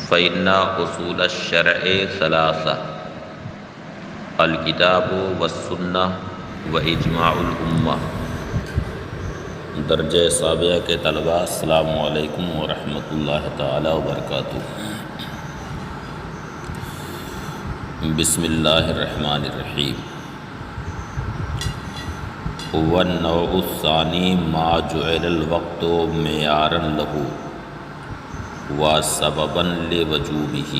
فإن اصول الشرع ثلاثہ الکتاب والسنہ واجماع الامہ۔ درجہ سابعہ کے طلباء السلام علیکم ورحمۃ اللہ تعالی وبرکاتہ۔ بسم اللہ الرحمن الرحیم۔ والنوع الثانی ما جعل الوقت معیارا لہ وسببا لوجوبہ۔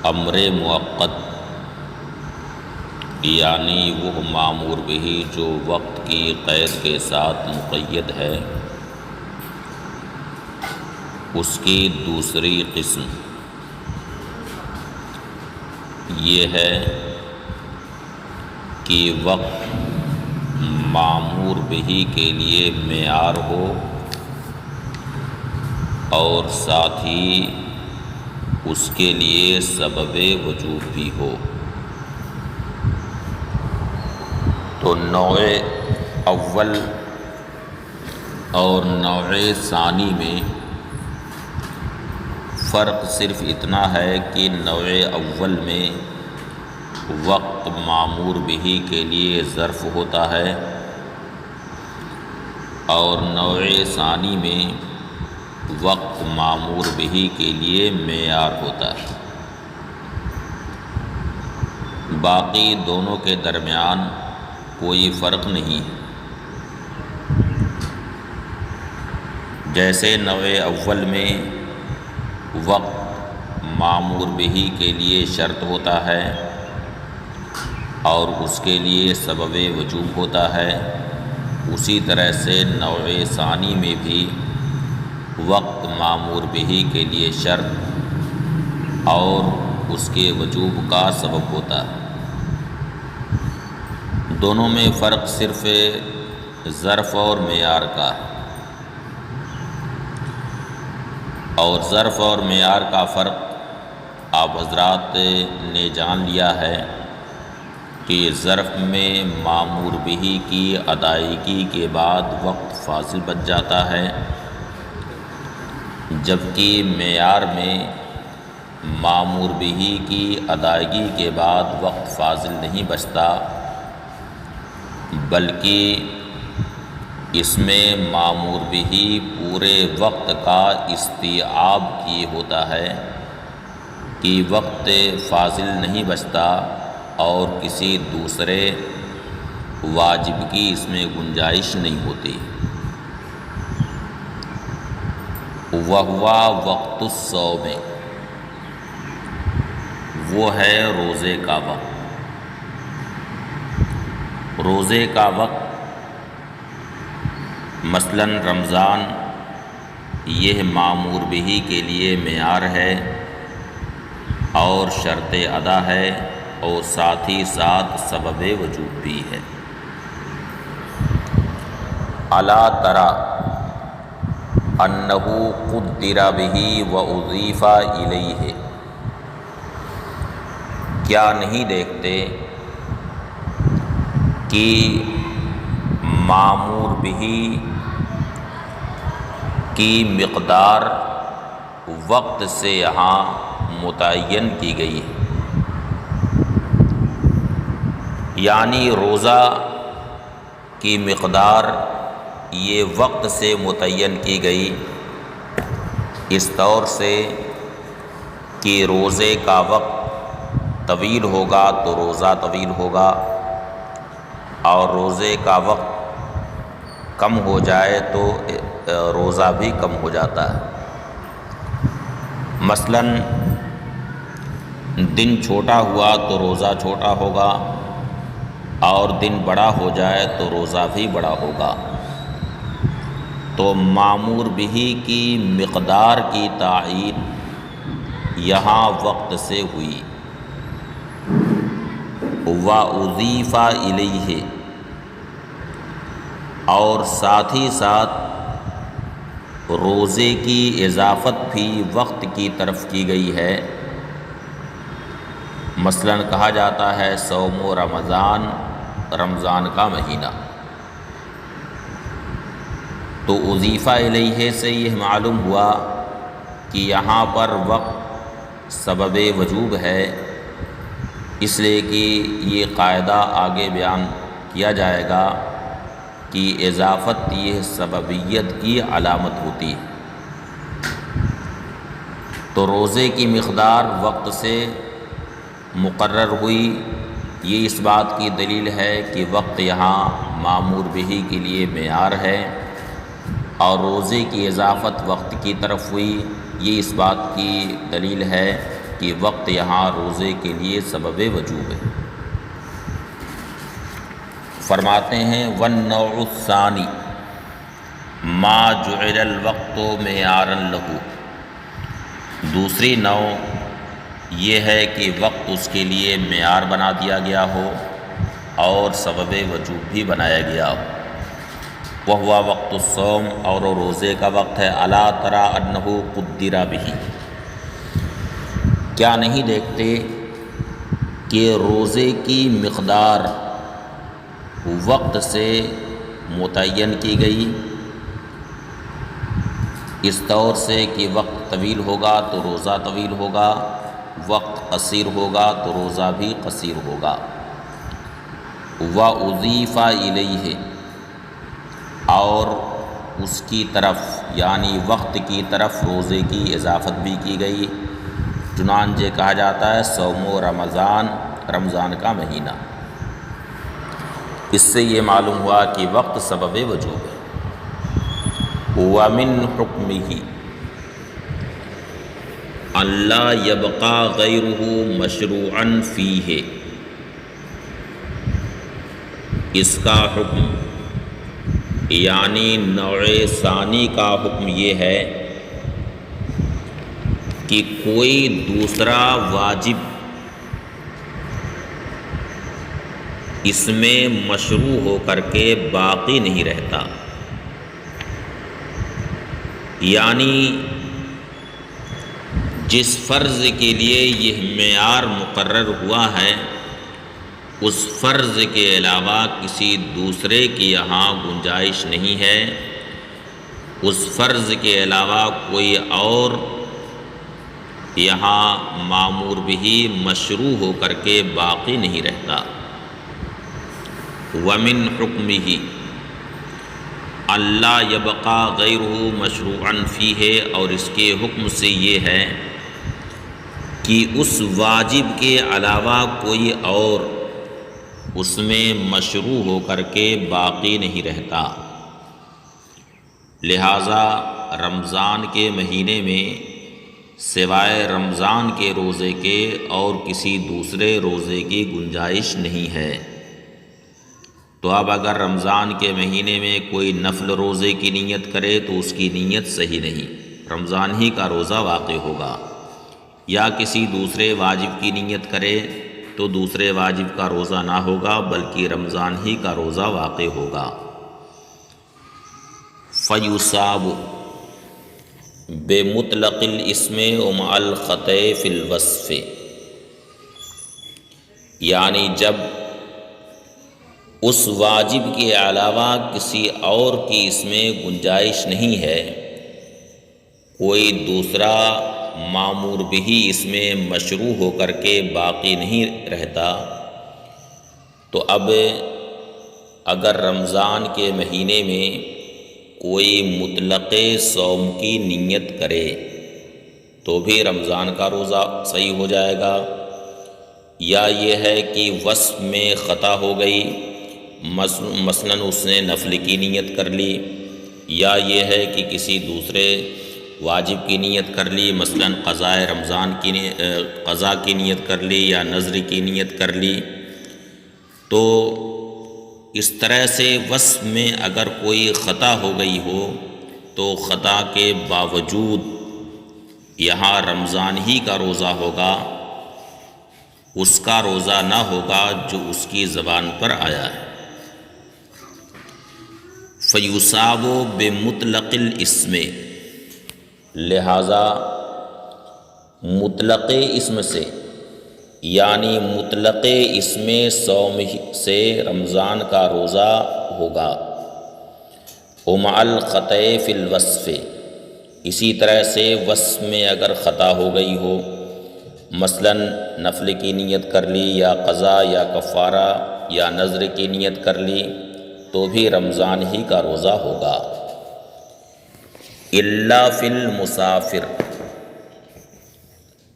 امر مؤقت یعنی وہ مامور بہ جو وقت کی قید کے ساتھ مقید ہے، اس کی دوسری قسم یہ ہے کہ وقت مامور بہ کے لیے معیار ہو اور ساتھ ہی اس کے لیے سبب وجوب بھی ہو۔ تو نوع اول اور نوع ثانی میں فرق صرف اتنا ہے کہ نوع اول میں وقت مامور بہ کے لیے ظرف ہوتا ہے اور نوع ثانی میں وقت مامور بہ کے لیے معیار ہوتا ہے۔ باقی دونوں کے درمیان کوئی فرق نہیں ہے۔ جیسے نوع اول میں وقت مامور بہ کے لیے شرط ہوتا ہے اور اس کے لیے سبب وجوب ہوتا ہے، اسی طرح سے نوع ثانی میں بھی وقت مامور بہ کے لیے شرط اور اس کے وجوب کا سبب ہوتا ہے۔ دونوں میں فرق صرف ظرف اور معیار کا ہے، اور ظرف اور معیار کا فرق آپ حضرات نے جان لیا ہے کہ ظرف میں مامور بہ کی ادائیگی کے بعد وقت فاضل بچ جاتا ہے، جبکہ معیار میں مامور بہ کی ادائیگی کے بعد وقت فاضل نہیں بچتا، بلکہ اس میں مامور بہ پورے وقت کا استیعاب کیے ہوتا ہے کہ وقت فاضل نہیں بچتا اور کسی دوسرے واجب کی اس میں گنجائش نہیں ہوتی۔ وَهُوَ وقت الصوم، وہ ہے روزے کا وقت۔ روزے کا وقت مثلاً رمضان یہ مامور بہ کے لیے معیار ہے اور شرط ادا ہے اور ساتھ ہی ساتھ سبب وجوب بھی ہے۔ الا تری انہ قدر بہ واضیف الیہ، کیا نہیں دیکھتے کہ مامور بہ کی مقدار وقت سے یہاں متعین کی گئی ہے، یعنی روزہ کی مقدار یہ وقت سے متعین کی گئی اس طور سے کہ روزے کا وقت طویل ہوگا تو روزہ طویل ہوگا اور روزے کا وقت کم ہو جائے تو روزہ بھی کم ہو جاتا ہے۔ مثلاً دن چھوٹا ہوا تو روزہ چھوٹا ہوگا اور دن بڑا ہو جائے تو روزہ بھی بڑا ہوگا۔ تو مامور بہ کی مقدار کی تعیین یہاں وقت سے ہوئی۔ وَأُضِيفَ إِلَيْهِ، اور ساتھ ہی ساتھ روزے کی اضافت بھی وقت کی طرف کی گئی ہے۔ مثلاً کہا جاتا ہے صوم رمضان، رمضان کا مہینہ، تو اضیفہ الیہ سے یہ معلوم ہوا کہ یہاں پر وقت سبب وجوب ہے، اس لیے کہ یہ قاعدہ آگے بیان کیا جائے گا کہ اضافت یہ سببیت کی علامت ہوتی ہے۔ تو روزے کی مقدار وقت سے مقرر ہوئی، یہ اس بات کی دلیل ہے کہ وقت یہاں مامور بہ کے لیے معیار ہے، اور روزے کی اضافت وقت کی طرف ہوئی، یہ اس بات کی دلیل ہے کہ وقت یہاں روزے کے لیے سبب وجوب ہے۔ فرماتے ہیں والنوع الثانی ما جعل الوقت معیارا لہ، دوسری نوع یہ ہے کہ وقت اس کے لیے معیار بنا دیا گیا ہو اور سبب وجوب بھی بنایا گیا ہو۔ وہو وقت الصوم، اور روزے کا وقت ہے۔ الا تری انہ قدر بہ، کیا نہیں دیکھتے کہ روزے کی مقدار وقت سے متعین کی گئی، اس طور سے کہ وقت طویل ہوگا تو روزہ طویل ہوگا، وقت قصیر ہوگا تو روزہ بھی قصیر ہوگا۔ وَأُضِيفَ إِلَيْهِ، اور اس کی طرف یعنی وقت کی طرف روزے کی اضافت بھی کی گئی، چنانچہ کہا جاتا ہے صوم رمضان، رمضان کا مہینہ۔ اس سے یہ معلوم ہوا کہ وقت سبب وجوب ہے۔ وَمِنْ حُکْمِهِ أَنْ لَا يَبْقَى غَيْرُهُ مَشْرُوعًا فِيهِ، اس کا حکم یعنی نوع ثانی کا حکم یہ ہے کہ کوئی دوسرا واجب اس میں مشروع ہو کر کے باقی نہیں رہتا، یعنی جس فرض کے لیے یہ معیار مقرر ہوا ہے اس فرض کے علاوہ کسی دوسرے کی یہاں گنجائش نہیں ہے، اس فرض کے علاوہ کوئی اور یہاں مامور بہ مشروع ہو کر کے باقی نہیں رہتا۔ وَمِنْ حُکْمِهِ أَلَّا يَبْقَى غَيْرُهُ مَشْرُوعًا فِيهِ، اور اس کے حکم سے یہ ہے کہ اس واجب کے علاوہ کوئی اور اس میں مشروع ہو کر کے باقی نہیں رہتا، لہٰذا رمضان کے مہینے میں سوائے رمضان کے روزے کے اور کسی دوسرے روزے کی گنجائش نہیں ہے۔ تو اب اگر رمضان کے مہینے میں کوئی نفل روزے کی نیت کرے تو اس کی نیت صحیح نہیں، رمضان ہی کا روزہ واقع ہوگا، یا کسی دوسرے واجب کی نیت کرے تو دوسرے واجب کا روزہ نہ ہوگا بلکہ رمضان ہی کا روزہ واقع ہوگا۔ فَيُصَابُ بِمُطْلَقِ الْإِسْمِ وَمَعَ الْخَطَإِ فِي الْوَصْفِ، یعنی جب اس واجب کے علاوہ کسی اور کی اس میں گنجائش نہیں ہے، کوئی دوسرا مامور بہ اس میں مشروع ہو کر کے باقی نہیں رہتا، تو اب اگر رمضان کے مہینے میں کوئی مطلق صوم کی نیت کرے تو بھی رمضان کا روزہ صحیح ہو جائے گا، یا یہ ہے کہ وصف میں خطا ہو گئی، مثلاً اس نے نفل کی نیت کر لی، یا یہ ہے کہ کسی دوسرے واجب کی نیت کر لی، مثلاً قضاء رمضان کی قضا کی نیت کر لی یا نذر کی نیت کر لی، تو اس طرح سے وصف میں اگر کوئی خطا ہو گئی ہو تو خطا کے باوجود یہاں رمضان ہی کا روزہ ہوگا، اس کا روزہ نہ ہوگا جو اس کی زبان پر آیا ہے۔ فَيُصَابُ بِمُطْلَقِ الْإِسْمِ، لہذا مطلق اسم سے یعنی مطلق اسم صوم سے رمضان کا روزہ ہوگا، ومع الخطأ فی الوصف، اسی طرح سے وصف میں اگر خطا ہو گئی ہو، مثلا نفل کی نیت کر لی یا قضا یا کفارہ یا نذر کی نیت کر لی تو بھی رمضان ہی کا روزہ ہوگا۔ الا فی المسافر،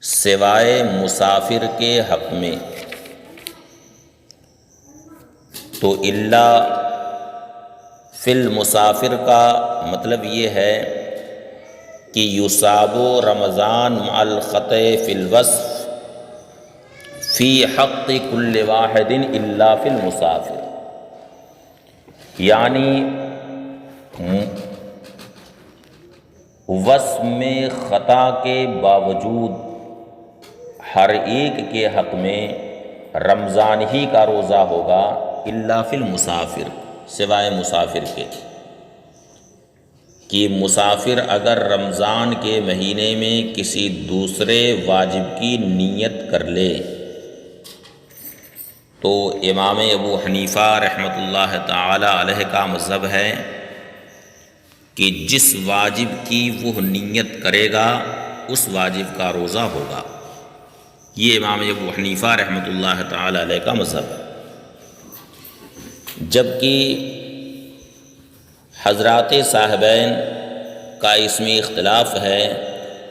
سوائے مسافر کے حق میں، تو الا فی المسافر کا مطلب یہ ہے کہ یصاب رمضان مع الخطأ فی الوصف فی حق کل واحد الا فی المسافر، یعنی وصف میں خطا کے باوجود ہر ایک کے حق میں رمضان ہی کا روزہ ہوگا، الا فی المسافر، سوائے مسافر کے، کہ مسافر اگر رمضان کے مہینے میں کسی دوسرے واجب کی نیت کر لے تو امام ابو حنیفہ رحمۃ اللہ تعالی علیہ کا مذہب ہے کہ جس واجب کی وہ نیت کرے گا اس واجب کا روزہ ہوگا۔ یہ امام ابو حنیفہ رحمۃ اللہ تعالی علیہ کا مذہب ہے، جبکہ حضرات صاحبین کا اس میں اختلاف ہے۔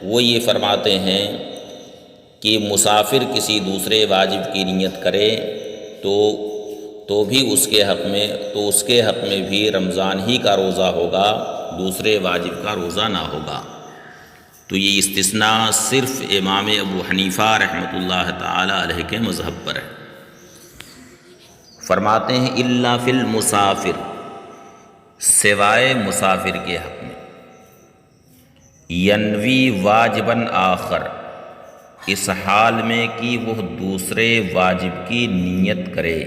وہ یہ فرماتے ہیں کہ مسافر کسی دوسرے واجب کی نیت کرے تو بھی اس کے حق میں بھی رمضان ہی کا روزہ ہوگا، دوسرے واجب کا روزہ نہ ہوگا۔ تو یہ استثناء صرف امام ابو حنیفہ رحمۃ اللہ تعالی علیہ کے مذہب پر ہے۔ فرماتے ہیں الا فی المسافر، سوائے مسافر کے حق میں، ینوی واجباً آخر، اس حال میں کہ وہ دوسرے واجب کی نیت کرے،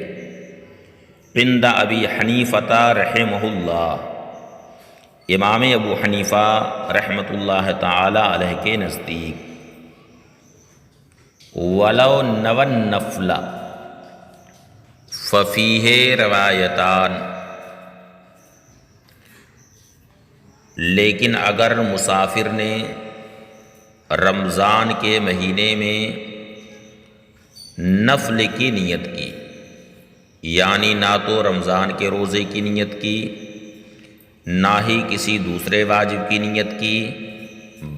عند ابی حنیفہ رحمہ اللہ، امام ابو حنیفہ رحمۃ اللہ تعالی علیہ کے نزدیک، ولو نوى النفل ففیہ روایتان، لیکن اگر مسافر نے رمضان کے مہینے میں نفل کی نیت کی، یعنی نہ تو رمضان کے روزے کی نیت کی نہ ہی کسی دوسرے واجب کی نیت کی،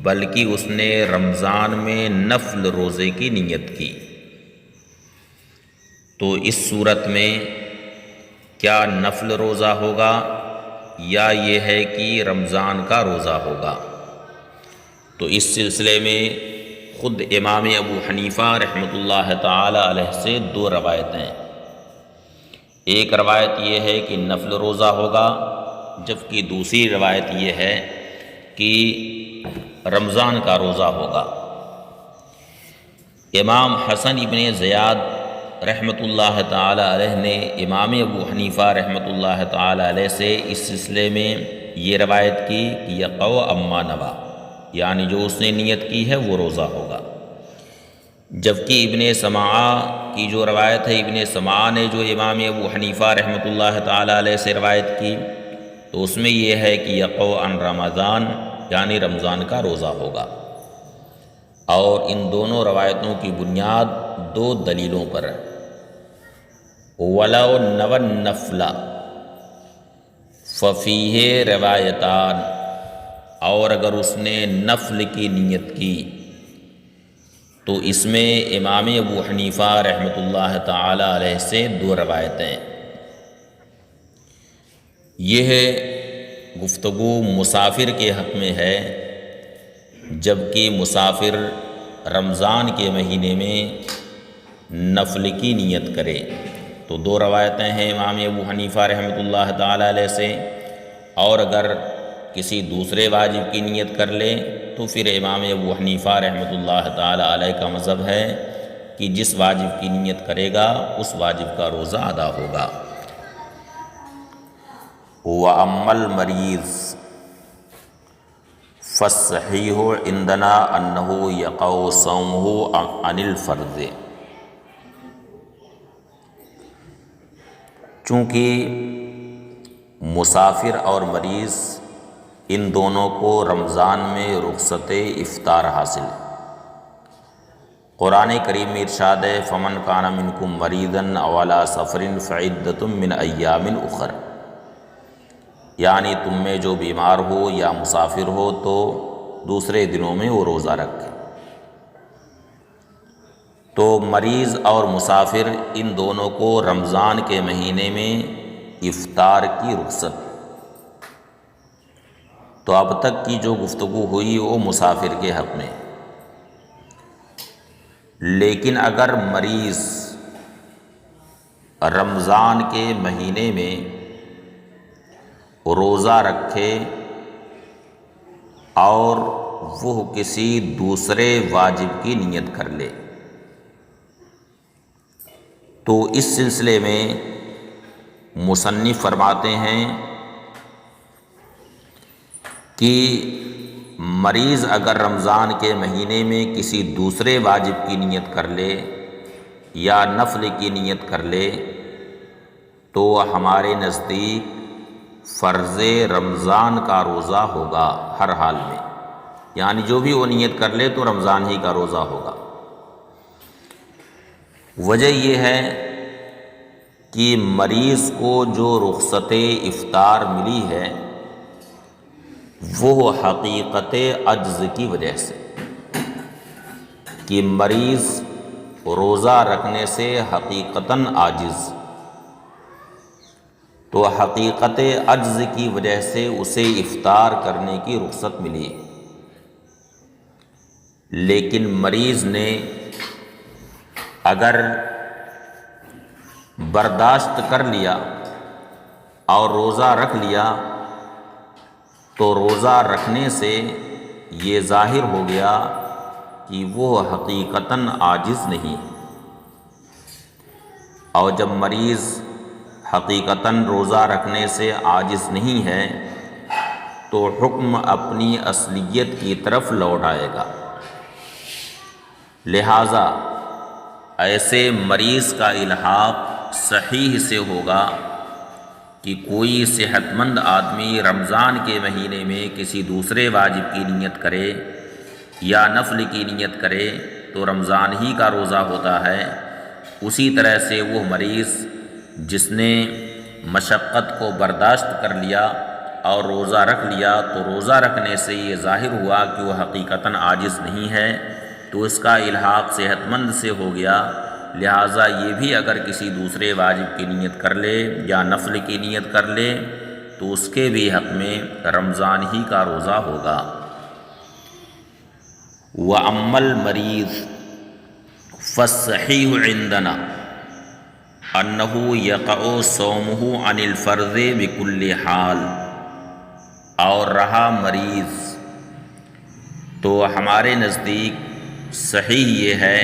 بلکہ اس نے رمضان میں نفل روزے کی نیت کی، تو اس صورت میں کیا نفل روزہ ہوگا یا یہ ہے کہ رمضان کا روزہ ہوگا؟ تو اس سلسلے میں خود امام ابو حنیفہ رحمۃ اللہ تعالی علیہ سے دو روایتیں، ایک روایت یہ ہے کہ نفل روزہ ہوگا، جبکہ دوسری روایت یہ ہے کہ رمضان کا روزہ ہوگا۔ امام حسن ابن زیاد رحمۃ اللہ تعالی علیہ نے امام ابو حنیفہ رحمۃ اللہ تعالی علیہ سے اس سلسلے میں یہ روایت کی کہ یقع اما نوا، یعنی جو اس نے نیت کی ہے وہ روزہ ہوگا، جبکہ ابن سماع کی جو روایت ہے، ابن سماع نے جو امام ابو حنیفہ رحمۃ اللہ تعالی علیہ سے روایت کی تو اس میں یہ ہے کہ یقع عن رمضان، یعنی رمضان کا روزہ ہوگا۔ اور ان دونوں روایتوں کی بنیاد دو دلیلوں پر ہے، وَلَوْ نَوَى النَّفْلَ فَفِيهِ روایتان، اور اگر اس نے نفل کی نیت کی تو اس میں امام ابو حنیفہ رحمۃ اللہ تعالی علیہ سے دو روایتیں۔ یہ گفتگو مسافر کے حق میں ہے، جبکہ مسافر رمضان کے مہینے میں نفل کی نیت کرے، تو دو روایتیں ہیں امام ابو حنیفہ رحمۃ اللہ تعالی علیہ سے، اور اگر کسی دوسرے واجب کی نیت کر لے تو پھر امام ابو حنیفہ رحمۃ اللہ تعالی علیہ کا مذہب ہے کہ جس واجب کی نیت کرے گا اس واجب کا روزہ ادا ہوگا۔ وَأَمَّا الْمَرِيضُ فَالصَّحِيحُ عِنْدَنَا أَنَّهُ يَقَعُ صَوْمُهُ عَنِ الْفَرْضِ، چونکہ مسافر اور مریض ان دونوں کو رمضان میں رخصت افطار حاصل ہے۔ قرآن کریم میں ارشاد ہے فمن کان منکم مریضا او علی سفر فعدۃ من ایام اخر، یعنی تم میں جو بیمار ہو یا مسافر ہو تو دوسرے دنوں میں وہ روزہ رکھے۔ تو مریض اور مسافر ان دونوں کو رمضان کے مہینے میں افطار کی رخصت۔ تو اب تک کی جو گفتگو ہوئی وہ مسافر کے حق میں، لیکن اگر مریض رمضان کے مہینے میں روزہ رکھے اور وہ کسی دوسرے واجب کی نیت کر لے، تو اس سلسلے میں مصنف فرماتے ہیں کہ مریض اگر رمضان کے مہینے میں کسی دوسرے واجب کی نیت کر لے یا نفل کی نیت کر لے تو ہمارے نزدیک فرض رمضان کا روزہ ہوگا ہر حال میں، یعنی جو بھی وہ نیت کر لے تو رمضان ہی کا روزہ ہوگا۔ وجہ یہ ہے کہ مریض کو جو رخصت افطار ملی ہے وہ حقیقت عجز کی وجہ سے، کہ مریض روزہ رکھنے سے حقیقتاً عاجز، تو حقیقت عجز کی وجہ سے اسے افطار کرنے کی رخصت ملی۔ لیکن مریض نے اگر برداشت کر لیا اور روزہ رکھ لیا تو روزہ رکھنے سے یہ ظاہر ہو گیا کہ وہ حقیقتاً عاجز نہیں، اور جب مریض حقیقتاً روزہ رکھنے سے عاجز نہیں ہے تو حکم اپنی اصلیت کی طرف لوٹ آئے گا۔ لہٰذا ایسے مریض کا الحاق صحیح سے ہوگا کہ کوئی صحت مند آدمی رمضان کے مہینے میں کسی دوسرے واجب کی نیت کرے یا نفل کی نیت کرے تو رمضان ہی کا روزہ ہوتا ہے۔ اسی طرح سے وہ مریض جس نے مشقت کو برداشت کر لیا اور روزہ رکھ لیا تو روزہ رکھنے سے یہ ظاہر ہوا کہ وہ حقیقتاً عاجز نہیں ہے، تو اس کا الحاق صحت مند سے ہو گیا۔ لہٰذا یہ بھی اگر کسی دوسرے واجب کی نیت کر لے یا نفل کی نیت کر لے تو اس کے بھی حق میں رمضان ہی کا روزہ ہوگا۔ وَأَمَّا الْمَرِيضُ فَالصَّحِيحُ عِندَنَا أَنَّهُ يَقَعُ صَوْمُهُ عَنِ الْفَرْضِ بِكُلِّ حال، اور رہا مریض تو ہمارے نزدیک صحیح یہ ہے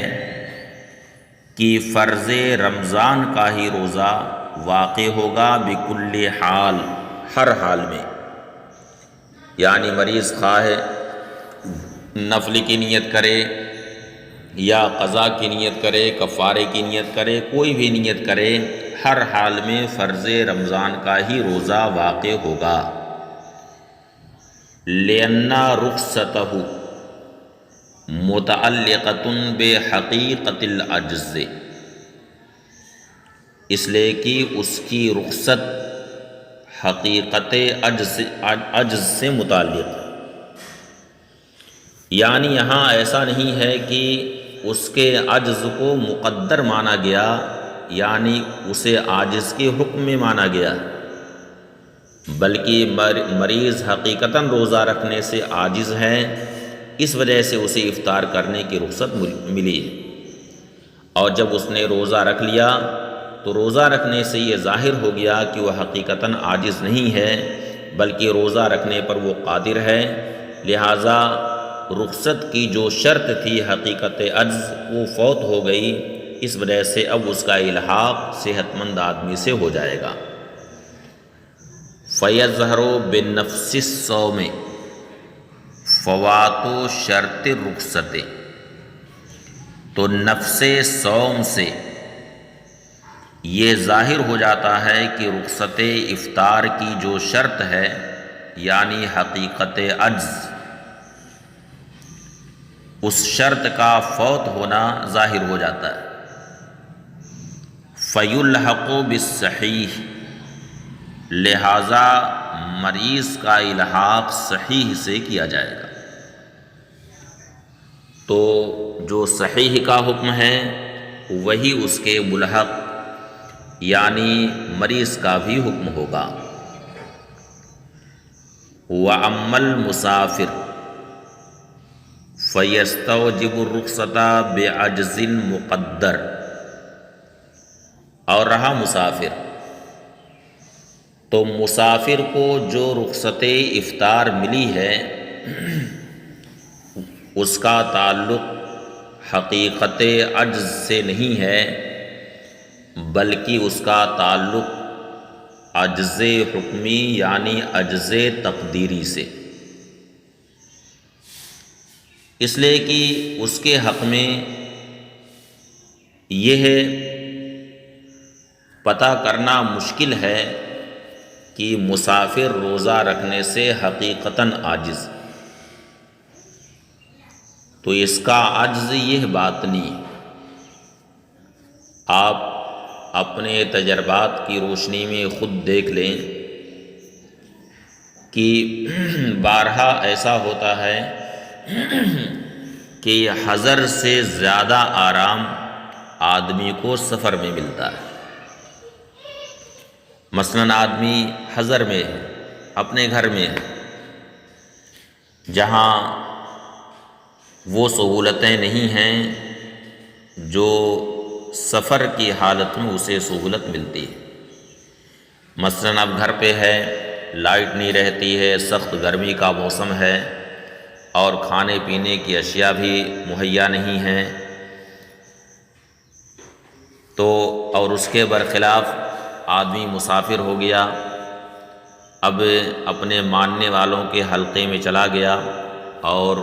کہ فرض رمضان کا ہی روزہ واقع ہوگا بکل حال، ہر حال میں، یعنی مریض خواہ نفل کی نیت کرے یا قضا کی نیت کرے، کفارے کی نیت کرے، کوئی بھی نیت کرے، ہر حال میں فرض رمضان کا ہی روزہ واقع ہوگا۔ لِأَنَّ رُخْصَتَهُ متعلقۃ بحقیقت العجز، اس لیے کہ اس کی رخصت حقیقت عجز سے متعلق، یعنی یہاں ایسا نہیں ہے کہ اس کے عجز کو مقدر مانا گیا، یعنی اسے عاجز کے حکم میں مانا گیا، بلکہ مریض حقیقتاً روزہ رکھنے سے عاجز ہے، اس وجہ سے اسے افطار کرنے کی رخصت ملی، اور جب اس نے روزہ رکھ لیا تو روزہ رکھنے سے یہ ظاہر ہو گیا کہ وہ حقیقتاً عاجز نہیں ہے بلکہ روزہ رکھنے پر وہ قادر ہے۔ لہٰذا رخصت کی جو شرط تھی حقیقت عجز وہ فوت ہو گئی، اس وجہ سے اب اس کا الحاق صحت مند آدمی سے ہو جائے گا۔ فَيَظْهَرُ بِالنَّفْسِ الصَّوْمِ فواتو شرط رخصت، تو نفس صوم سے یہ ظاہر ہو جاتا ہے کہ رخصت افطار کی جو شرط ہے یعنی حقیقت عجز، اس شرط کا فوت ہونا ظاہر ہو جاتا ہے۔ فَيُلْحَقُ بِالصَّحِيحِ، لہذا مریض کا الحاق صحیح سے کیا جائے گا۔ تو جو صحیح کا حکم ہے وہی اس کے ملحق یعنی مریض کا بھی حکم ہوگا۔ وَأَمَّا الْمُسَافِرُ فَيَسْتَوْجِبُ الرُّخْصَةَ بِعَجْزٍ مُقَدَّرٍ، اور رہا مسافر، تو مسافر کو جو رخصت افطار ملی ہے اس کا تعلق حقیقت عجز سے نہیں ہے، بلکہ اس کا تعلق عجز حکمی یعنی عجز تقدیری سے، اس لیے کہ اس کے حق میں یہ پتہ کرنا مشکل ہے کہ مسافر روزہ رکھنے سے حقیقتاً عاجز، تو اس کا عجز یہ بات نہیں۔ آپ اپنے تجربات کی روشنی میں خود دیکھ لیں کہ بارہا ایسا ہوتا ہے کہ حضر سے زیادہ آرام آدمی کو سفر میں ملتا ہے۔ مثلاً آدمی حضر میں ہے، اپنے گھر میں ہے، جہاں وہ سہولتیں نہیں ہیں جو سفر کی حالت میں اسے سہولت ملتی ہے۔ مثلاً اب گھر پہ ہے، لائٹ نہیں رہتی ہے، سخت گرمی کا موسم ہے اور کھانے پینے کی اشیاء بھی مہیا نہیں ہیں، تو اور اس کے برخلاف آدمی مسافر ہو گیا، اب اپنے ماننے والوں کے حلقے میں چلا گیا اور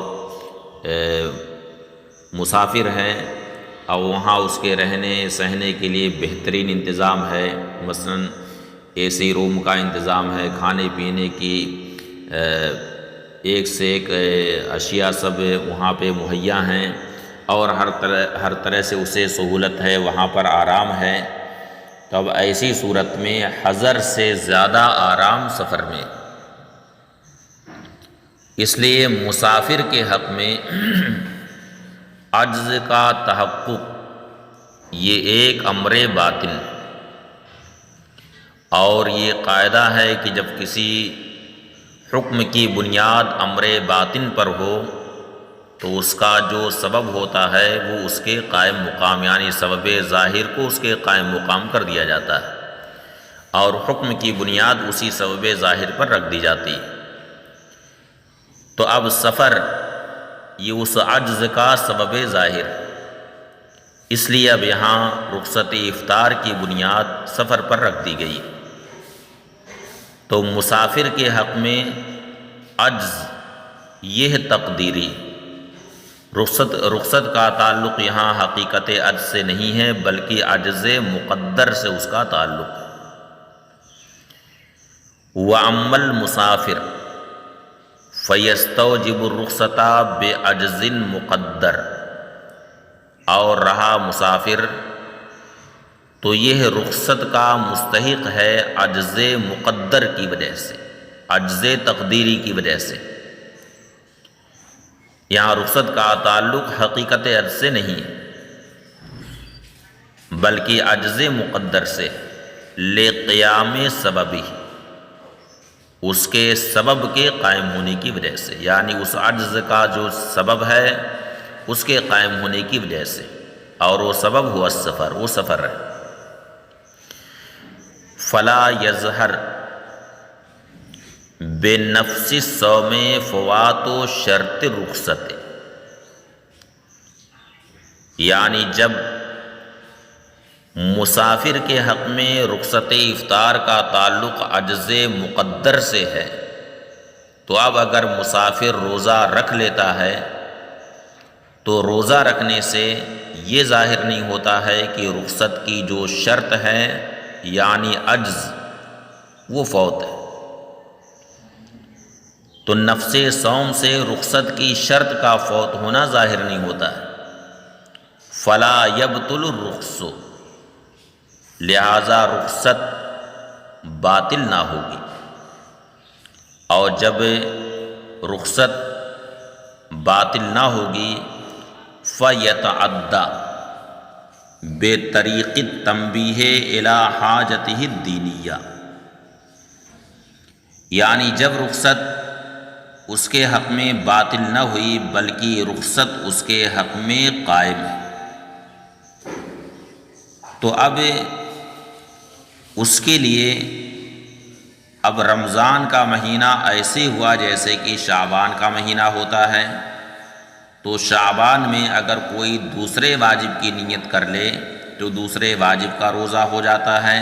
مسافر ہیں، اور وہاں اس کے رہنے سہنے کے لیے بہترین انتظام ہے، مثلاً اے سی روم کا انتظام ہے، کھانے پینے کی ایک سے ایک اشیاء سب وہاں پہ مہیا ہیں، اور ہر طرح سے اسے سہولت ہے، وہاں پر آرام ہے، تو اب ایسی صورت میں حضر سے زیادہ آرام سفر میں۔ اس لیے مسافر کے حق میں عجز کا تحقق یہ ایک امر باطن، اور یہ قاعدہ ہے کہ جب کسی حکم کی بنیاد امر باطن پر ہو تو اس کا جو سبب ہوتا ہے وہ اس کے قائم مقام یعنی سبب ظاہر کو اس کے قائم مقام کر دیا جاتا ہے، اور حکم کی بنیاد اسی سبب ظاہر پر رکھ دی جاتی ہے۔ تو اب سفر یہ اس عجز کا سبب ظاہر، اس لیے اب یہاں رخصت افطار کی بنیاد سفر پر رکھ دی گئی، تو مسافر کے حق میں عجز یہ تقدیری، رخصت کا تعلق یہاں حقیقت عجز سے نہیں ہے بلکہ عجز مقدر سے اس کا تعلق ہے۔ وَأَمَّا الْمُسَافِرُ فَيَسْتَوْجِبُ الرُّخْصَةَ بِعَجْزٍ مُقَدَّرٍ، اور رہا مسافر تو یہ رخصت کا مستحق ہے عجز مقدر کی وجہ سے، عجز تقدیری کی وجہ سے۔ یہاں رخصت کا تعلق حقیقت عجز سے نہیں ہے بلکہ عجز مقدر سے، لقیام سببی، اس کے سبب کے قائم ہونے کی وجہ سے، یعنی اس عجز کا جو سبب ہے اس کے قائم ہونے کی وجہ سے، اور وہ سبب ہوا سفر، وہ سفر ہے۔ فلا یظہر بنفس الصوم فوات شرط رخصت، یعنی جب مسافر کے حق میں رخصت افطار کا تعلق عجز مقدر سے ہے، تو اب اگر مسافر روزہ رکھ لیتا ہے تو روزہ رکھنے سے یہ ظاہر نہیں ہوتا ہے کہ رخصت کی جو شرط ہے یعنی عجز وہ فوت ہے، تو نفس صوم سے رخصت کی شرط کا فوت ہونا ظاہر نہیں ہوتا ہے، فلا یبطل الرخص، لہذا رخصت باطل نہ ہوگی۔ اور جب رخصت باطل نہ ہوگی فَيَتَعَدَّى بِطَرِيقِ التَّنبِيهِ إِلَى حَاجَتِهِ الدِّينِيَّةِ، یعنی جب رخصت اس کے حق میں باطل نہ ہوئی بلکہ رخصت اس کے حق میں قائم ہے، تو اب اس کے لیے اب رمضان کا مہینہ ایسے ہوا جیسے کہ شعبان کا مہینہ ہوتا ہے، تو شعبان میں اگر کوئی دوسرے واجب کی نیت کر لے تو دوسرے واجب کا روزہ ہو جاتا ہے،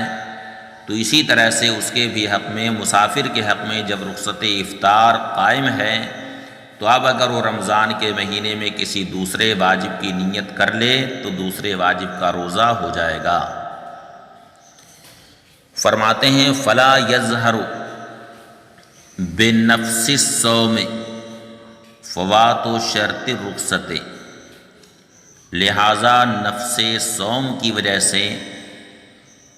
تو اسی طرح سے اس کے بھی حق میں، مسافر کے حق میں جب رخصت افطار قائم ہے تو اب اگر وہ رمضان کے مہینے میں کسی دوسرے واجب کی نیت کر لے تو دوسرے واجب کا روزہ ہو جائے گا۔ فرماتے ہیں فلا یظہر بنفس الصوم فوات شرط رخصت، لہذا نفس صوم کی وجہ سے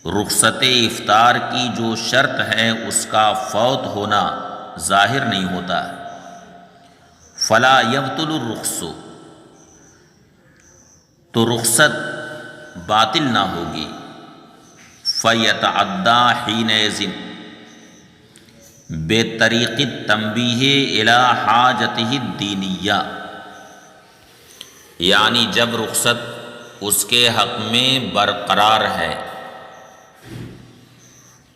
رخصت افطار کی جو شرط ہے اس کا فوت ہونا ظاہر نہیں ہوتا ہے، فلا یبطل الرخص، تو رخصت باطل نہ ہوگی، فَيَتَعَدَّى حِينَئِذٍ بِطَرِيقِ التَّنبِيهِ إِلَى حَاجَتِهِ الدِّينِيَّةِ، یعنی جب رخصت اس کے حق میں برقرار ہے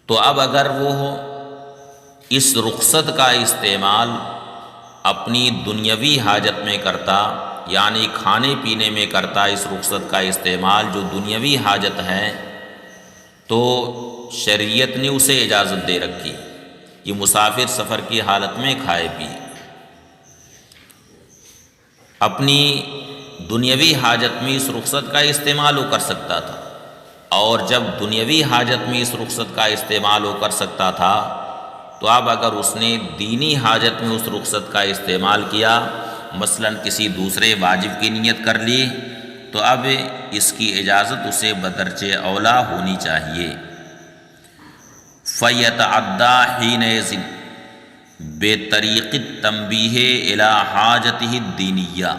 تو اب اگر وہ اس رخصت کا استعمال اپنی دنیاوی حاجت میں کرتا، یعنی کھانے پینے میں کرتا، اس رخصت کا استعمال جو دنیاوی حاجت ہے، تو شریعت نے اسے اجازت دے رکھی کہ مسافر سفر کی حالت میں کھائے پیے، اپنی دنیاوی حاجت میں اس رخصت کا استعمال وہ کر سکتا تھا، اور جب دنیاوی حاجت میں اس رخصت کا استعمال وہ کر سکتا تھا تو اب اگر اس نے دینی حاجت میں اس رخصت کا استعمال کیا، مثلا کسی دوسرے واجب کی نیت کر لی، تو اب اس کی اجازت اسے بدرجہ اولا ہونی چاہیے۔ فَيَتَعَدَّى حِينَئِذٍ بِطَرِيقِ التَّنبِيهِ إِلَى حَاجَتِهِ الدِّينِيَّةِ،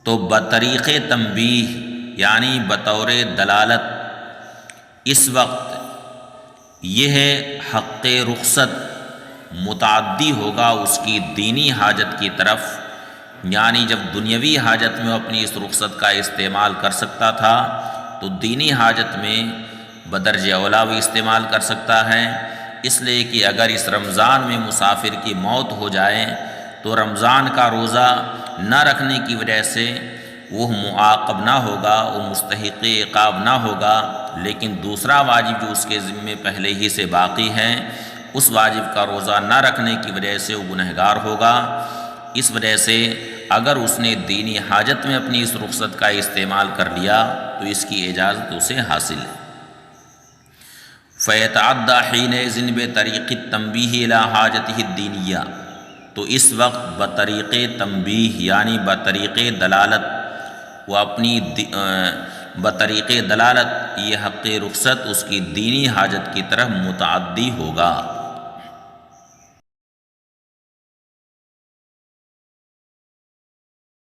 تو بطریق تنبیہ یعنی بطور دلالت اس وقت یہ حق رخصت متعدی ہوگا اس کی دینی حاجت کی طرف، یعنی جب دنیاوی حاجت میں اپنی اس رخصت کا استعمال کر سکتا تھا تو دینی حاجت میں بدرجہ اولا بھی استعمال کر سکتا ہے، اس لیے کہ اگر اس رمضان میں مسافر کی موت ہو جائے تو رمضان کا روزہ نہ رکھنے کی وجہ سے وہ معاقب نہ ہوگا، وہ مستحق عقاب نہ ہوگا، لیکن دوسرا واجب جو اس کے ذمے پہلے ہی سے باقی ہے اس واجب کا روزہ نہ رکھنے کی وجہ سے وہ گنہگار ہوگا۔ اس وجہ سے اگر اس نے دینی حاجت میں اپنی اس رخصت کا استعمال کر لیا تو اس کی اجازت اسے حاصل ہے۔ فَيَتَعَدَّى حِينَئِذٍ بِطَرِيقِ التَّنبِيهِ إِلَى حَاجَتِهِ الدِّينِيَّةِ، تو اس وقت بطریق تنبیہ یعنی بطریق دلالت وہ اپنی بطریق دلالت یہ حق رخصت اس کی دینی حاجت کی طرف متعدی ہوگا۔